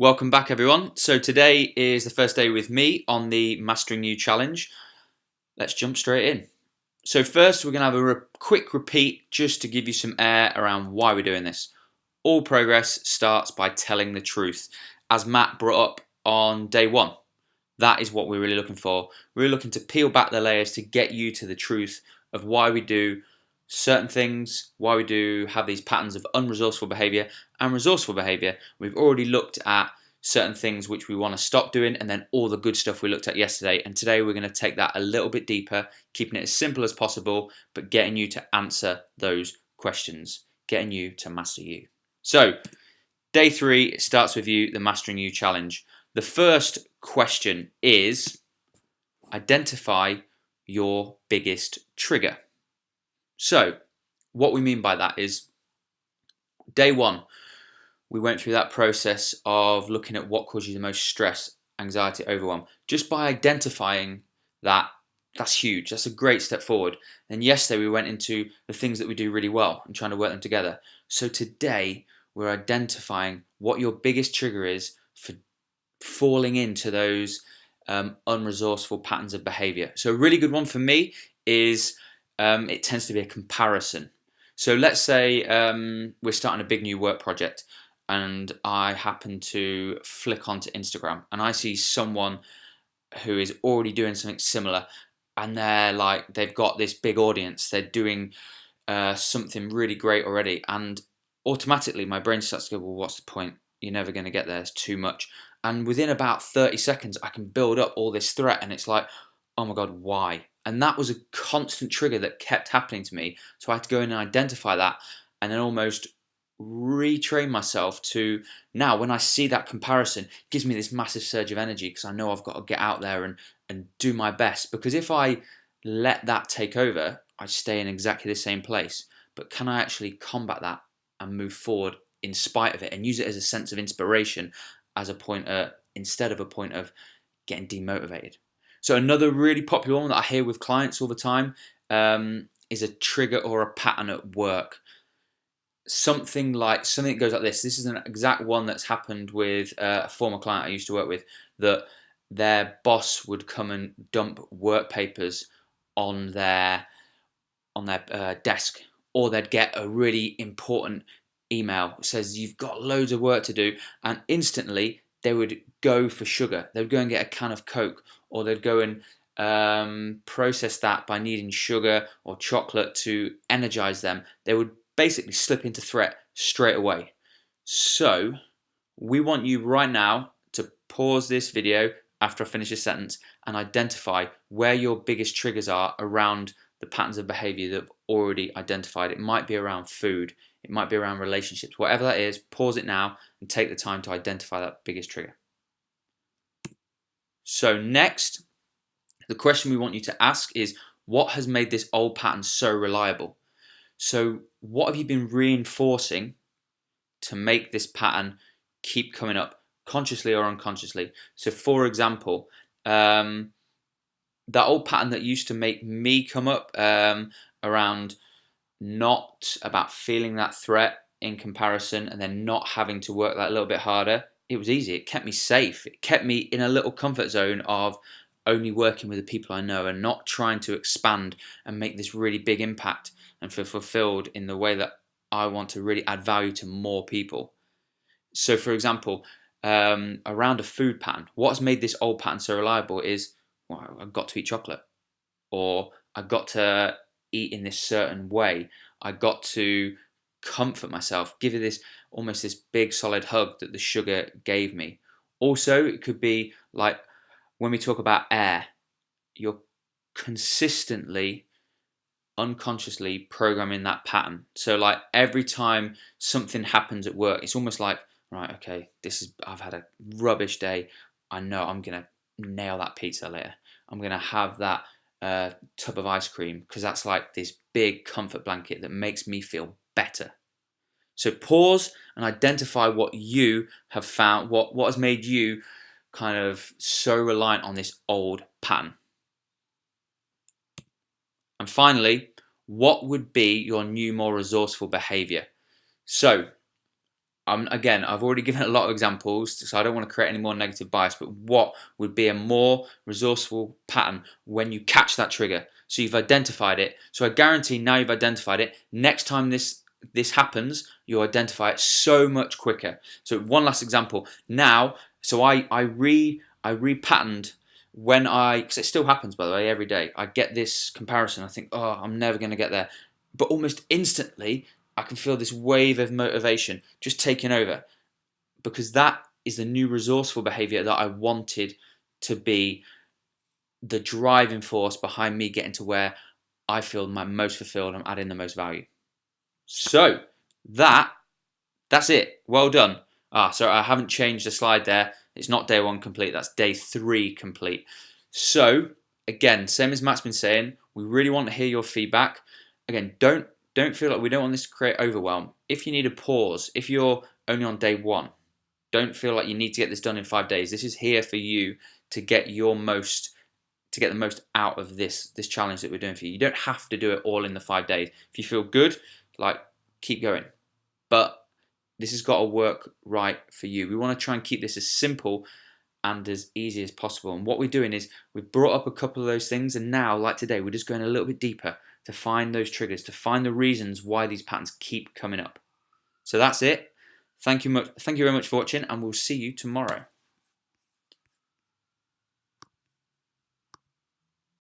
Welcome back, everyone. So today is the first day with me on the Mastering You Challenge. Let's jump straight in. So first, we're going to have a quick repeat just to give you some air around why we're doing this. All progress starts by telling the truth. As Matt brought up on day one, that is what we're really looking for. We're looking to peel back the layers to get you to the truth of why we do certain things, why we do have these patterns of unresourceful behavior and resourceful behavior. We've already looked at certain things which we want to stop doing, and then all the good stuff we looked at yesterday. And today we're going to take that a little bit deeper, keeping it as simple as possible, but getting you to answer those questions, getting you to master you. So day 3 starts with you, the Mastering You Challenge. The first question is identify your biggest trigger. So what we mean by that is day 1, we went through that process of looking at what causes you the most stress, anxiety, overwhelm. Just by identifying that, that's huge. That's a great step forward. And yesterday we went into the things that we do really well and trying to work them together. So today we're identifying what your biggest trigger is for falling into those unresourceful patterns of behavior. So a really good one for me is it tends to be a comparison. So let's say we're starting a big new work project and I happen to flick onto Instagram and I see someone who is already doing something similar, and they've got this big audience, they're doing something really great already, and automatically my brain starts to go, well, what's the point? You're never going to get there, it's too much. And within about 30 seconds I can build up all this threat, and it's like, oh my god, why? And that was a constant trigger that kept happening to me. So I had to go in and identify that, and then almost retrain myself to now when I see that comparison, it gives me this massive surge of energy because I know I've got to get out there and do my best. Because if I let that take over, I stay in exactly the same place. But can I actually combat that and move forward in spite of it and use it as a sense of inspiration as a point instead of a point of getting demotivated? So another really popular one that I hear with clients all the time is a trigger or a pattern at work. Something that goes like this. This is an exact one that's happened with a former client I used to work with, that their boss would come and dump work papers on their desk, or they'd get a really important email that says you've got loads of work to do, and instantly they would go for sugar. They would go and get a can of Coke, or they'd go and process that by needing sugar or chocolate to energize them. They would basically slip into threat straight away. So we want you right now to pause this video after I finish this sentence and identify where your biggest triggers are around the patterns of behavior that I've already identified. It might be around food, it might be around relationships, whatever that is. Pause it now and take the time to identify that biggest trigger. So next, the question we want you to ask is, what has made this old pattern so reliable? So what have you been reinforcing to make this pattern keep coming up, consciously or unconsciously? So for example, that old pattern that used to make me come up around not about feeling that threat in comparison and then not having to work that little bit harder, it was easy. It kept me safe. It kept me in a little comfort zone of only working with the people I know and not trying to expand and make this really big impact and feel fulfilled in the way that I want to really add value to more people. So for example, around a food pattern, what has made this old pattern so reliable is, well, I've got to eat chocolate, or I've got to eat in this certain way, I got to comfort myself, give it this almost this big solid hug that the sugar gave me. Also, it could be like when we talk about air, you're consistently unconsciously programming that pattern. So like every time something happens at work, it's almost like, right, okay, I've had a rubbish day, I know I'm gonna nail that pizza later, I'm gonna have that tub of ice cream, because that's like this big comfort blanket that makes me feel better. So pause and identify what you have found, what has made you kind of so reliant on this old pattern. And finally, what would be your new, more resourceful behavior? So Again, I've already given a lot of examples, so I don't want to create any more negative bias, but what would be a more resourceful pattern when you catch that trigger? So you've identified it. So I guarantee now you've identified it. Next time this happens, you'll identify it so much quicker. So one last example. Now, so I repatterned when because it still happens, by the way, every day. I get this comparison. I think, oh, I'm never going to get there. But almost instantly, I can feel this wave of motivation just taking over, because that is the new resourceful behavior that I wanted to be the driving force behind me getting to where I feel my most fulfilled and adding the most value. So that's it. Well done. So I haven't changed the slide there. It's not day 1 complete. That's day 3 complete. So again, same as Matt's been saying, we really want to hear your feedback. Again, don't feel like we don't want this to create overwhelm. If you need a pause, if you're only on day 1, don't feel like you need to get this done in 5 days. This is here for you to get the most out of this challenge that we're doing for you. You don't have to do it all in the 5 days. If you feel good, keep going. But this has got to work right for you. We want to try and keep this as simple and as easy as possible. And what we're doing is we've brought up a couple of those things, and now, like today, we're just going a little bit deeper to find those triggers, to find the reasons why these patterns keep coming up. So that's it. Thank you very much for watching, and we'll see you tomorrow.